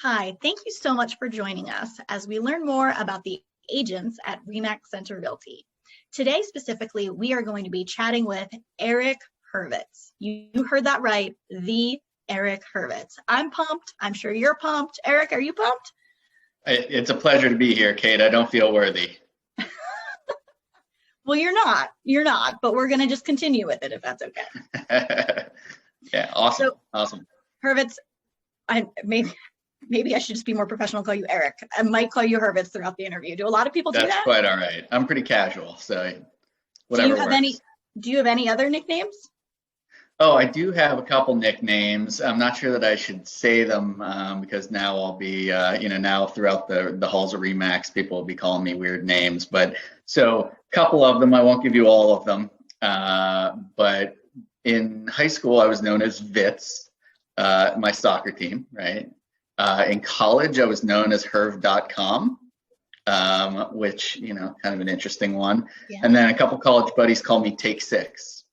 Hi, thank you so much for joining us as we learn more about the agents at RE/MAX Centre Realty. Today specifically, we are going to be chatting with Eric Hurvitz. You heard that right, the Eric Hurvitz. I'm pumped. I'm sure you're pumped. Eric, are you pumped? It's a pleasure to be here, Kate. I don't feel worthy. Well, you're not, but we're going to just continue with it if that's okay. Yeah, awesome. Awesome. Hurvitz, maybe I should just be more professional, call you Eric. I might call you Hurvitz throughout the interview. Do a lot of people do that? That's quite all right. I'm pretty casual, so whatever works. Do you have any other nicknames? Oh, I do have a couple nicknames. I'm not sure that I should say them because now I'll be, now throughout the halls of RE/MAX, people will be calling me weird names. But so a couple of them, I won't give you all of them. But in high school, I was known as Vitz, my soccer team, right? In college, I was known as Herv.com, which, kind of an interesting one. Yeah. And then a couple college buddies called me Take Six,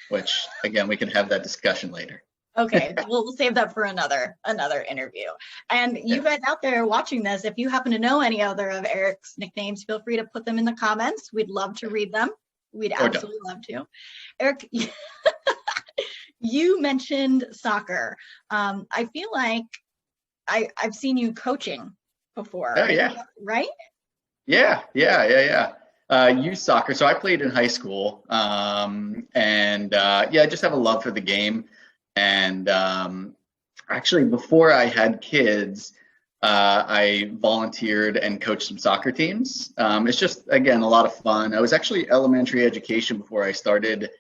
which, again, we can have that discussion later. Okay, we'll save that for another interview. And you guys out there watching this, if you happen to know any other of Eric's nicknames, feel free to put them in the comments. We'd love to read them. We'd absolutely love to. Eric, you mentioned soccer. I feel like I've seen you coaching before. Oh, yeah. Right? Yeah. Youth soccer. So I played in high school, I just have a love for the game. And actually, before I had kids, I volunteered and coached some soccer teams. It's just, again, a lot of fun. I was actually elementary education before I started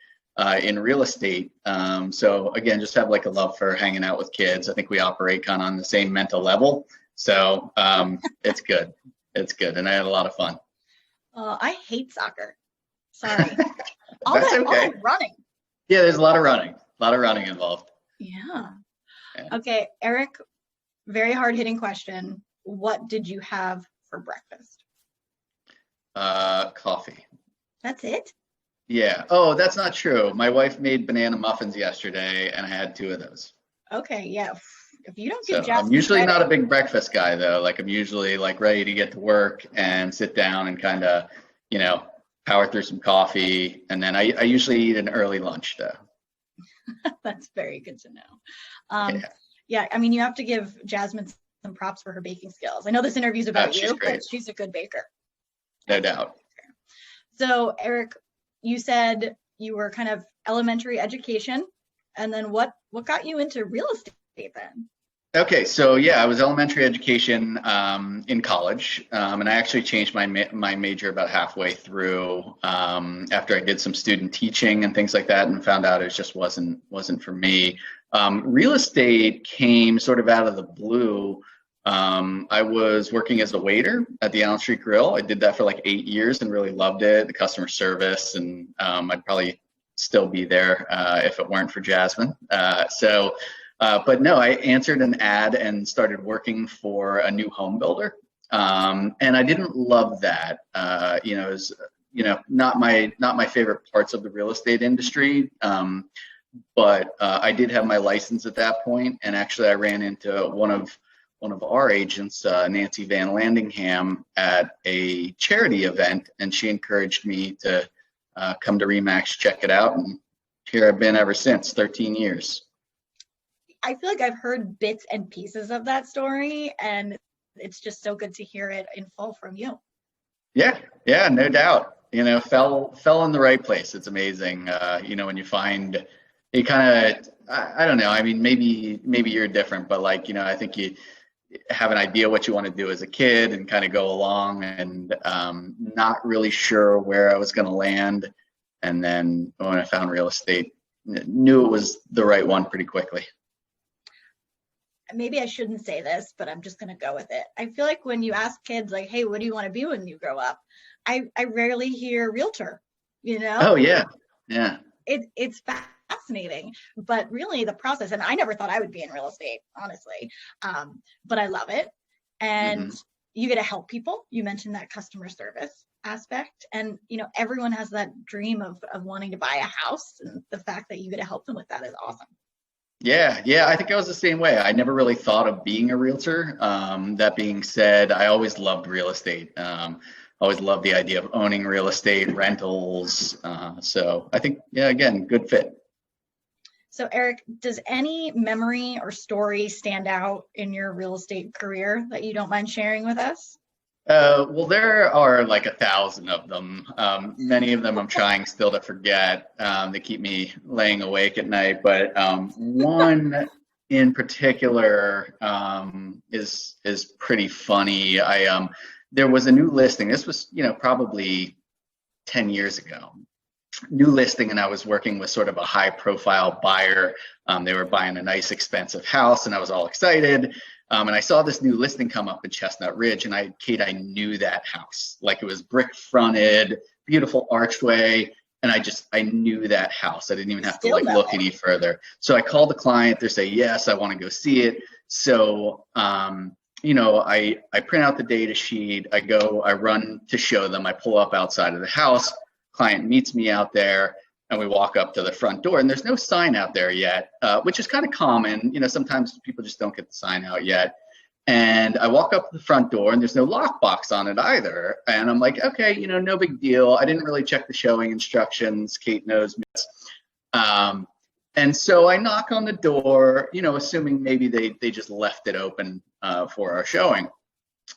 in real estate. So again, just have like a love for hanging out with kids. I think we operate kind of on the same mental level. So it's good. It's good. And I had a lot of fun. I hate soccer. Sorry. That's okay. All that running. Yeah, there's a lot of running involved. Yeah. Okay, Eric, very hard-hitting question. What did you have for breakfast? Coffee. That's it? Yeah. Oh, that's not true. My wife made banana muffins yesterday, and I had 2 of those. Okay, yeah. If you don't give I'm usually not a big breakfast guy, though. Like, I'm usually ready to get to work and sit down and kind of, power through some coffee. And then I usually eat an early lunch, though. That's very good to know. Yeah, I mean, you have to give Jasmine some props for her baking skills. I know this interview's about you, but she's a good baker. No doubt. So, Eric, you said you were kind of elementary education, and then what got you into real estate then? Okay, so yeah, I was elementary education in college, and I actually changed my major about halfway through after I did some student teaching and things like that, and found out it just wasn't for me. Real estate came sort of out of the blue. I was working as a waiter at the Allen Street Grill. I did that for like 8 years and really loved it, the customer service, and I'd probably still be there if it weren't for Jasmine. But no, I answered an ad and started working for a new home builder. And I didn't love that. It was, not my favorite parts of the real estate industry. But I did have my license at that point, and actually I ran into one of our agents, Nancy Van Landingham, at a charity event, and she encouraged me to come to RE/MAX, check it out, and here I've been ever since, 13 years. I feel like I've heard bits and pieces of that story, and it's just so good to hear it in full from you. Yeah, no doubt. Fell in the right place. It's amazing. When you find you kind of, I don't know. I mean, maybe you're different, but I think you have an idea what you want to do as a kid and kind of go along, and not really sure where I was going to land. And then when I found real estate, knew it was the right one pretty quickly. Maybe I shouldn't say this, but I'm just going to go with it. I feel like when you ask kids like, hey, what do you want to be when you grow up? I rarely hear realtor, Oh, yeah. It's fascinating, but really the process, and I never thought I would be in real estate, honestly, but I love it. And you get to help people. You mentioned that customer service aspect, and everyone has that dream of wanting to buy a house, and the fact that you get to help them with that is awesome. Yeah, I think I was the same way. I never really thought of being a realtor. That being said, I always loved real estate. Always loved the idea of owning real estate, rentals. So I think, yeah, again, good fit. So Eric, does any memory or story stand out in your real estate career that you don't mind sharing with us? Well, there are like 1,000 of them. Many of them I'm trying still to forget. They keep me laying awake at night. But one in particular is pretty funny. There was a new listing. This was, probably 10 years ago. New listing, and I was working with sort of a high-profile buyer. They were buying a nice, expensive house, and I was all excited. And I saw this new listing come up in Chestnut Ridge, and I knew that house. Like, it was brick fronted, beautiful archway, and I knew that house. I didn't even have to look any further. So I called the client. They say, yes, I want to go see it. So, I print out the data sheet. I run to show them. I pull up outside of the house. Client meets me out there, and we walk up to the front door, and there's no sign out there yet, which is kind of common. Sometimes people just don't get the sign out yet. And I walk up to the front door, and there's no lockbox on it either. And I'm like, okay, no big deal. I didn't really check the showing instructions. Kate knows me. And so I knock on the door, assuming maybe they just left it open for our showing.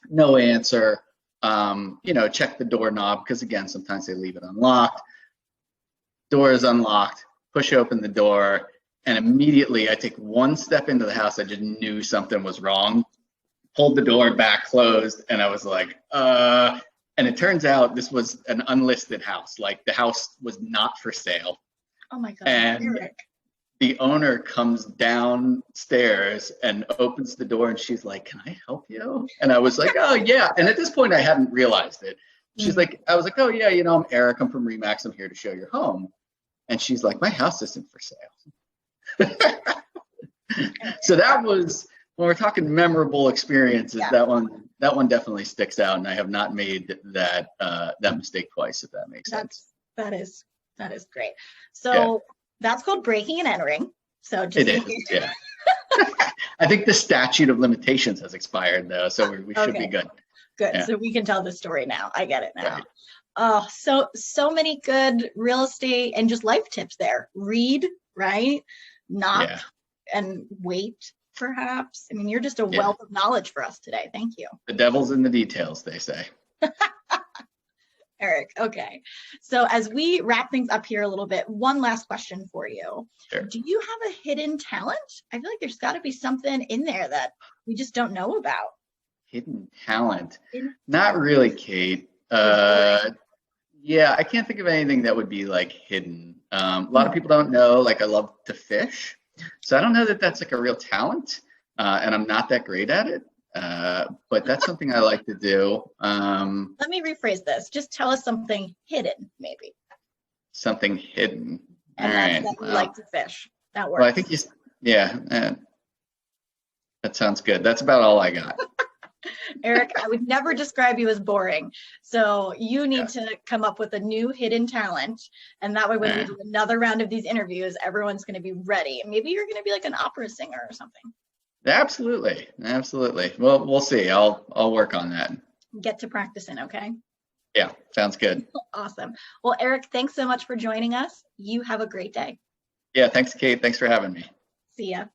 No answer. Check the doorknob, because again, sometimes they leave it unlocked. Door is unlocked, push open the door, and immediately I take one step into the house. I just knew something was wrong. Pulled the door back closed, and I was like, and it turns out this was an unlisted house. Like, the house was not for sale. Oh my God, and Eric. The owner comes downstairs and opens the door, and she's like, can I help you? And I was like, oh yeah. And at this point I hadn't realized it. She's like, I was like, oh yeah, I'm Eric, I'm from RE/MAX, I'm here to show your home. And she's like, my house isn't for sale. So that was, when we're talking memorable experiences, that one definitely sticks out, and I have not made that mistake twice, if that makes sense. That is great. So that's called breaking and entering. So just it is, yeah. I think the statute of limitations has expired though, so we should be good. Good. Yeah. So we can tell the story now. I get it now. Right. Oh, so many good real estate and just life tips there. Read, right? Knock and wait, perhaps. I mean, you're just a wealth of knowledge for us today. Thank you. The devil's in the details, they say. Eric, okay. So as we wrap things up here a little bit, one last question for you. Sure. Do you have a hidden talent? I feel like there's got to be something in there that we just don't know about. Hidden talent? Not really, Kate. Yeah, I can't think of anything that would be like hidden. A lot of people don't know, like, I love to fish. So I don't know that that's like a real talent, and I'm not that great at it. But that's something I like to do. Let me rephrase this. Just tell us something hidden, maybe. Something hidden. And all right. That we like to fish. That works. Well, I think that sounds good. That's about all I got. Eric, I would never describe you as boring. So you need to come up with a new hidden talent. And that way, when we do another round of these interviews, everyone's going to be ready. And maybe you're going to be like an opera singer or something. Absolutely. Well, we'll see. I'll work on that. Get to practicing, okay? Yeah, sounds good. Awesome. Well, Eric, thanks so much for joining us. You have a great day. Yeah, thanks, Kate. Thanks for having me. See ya.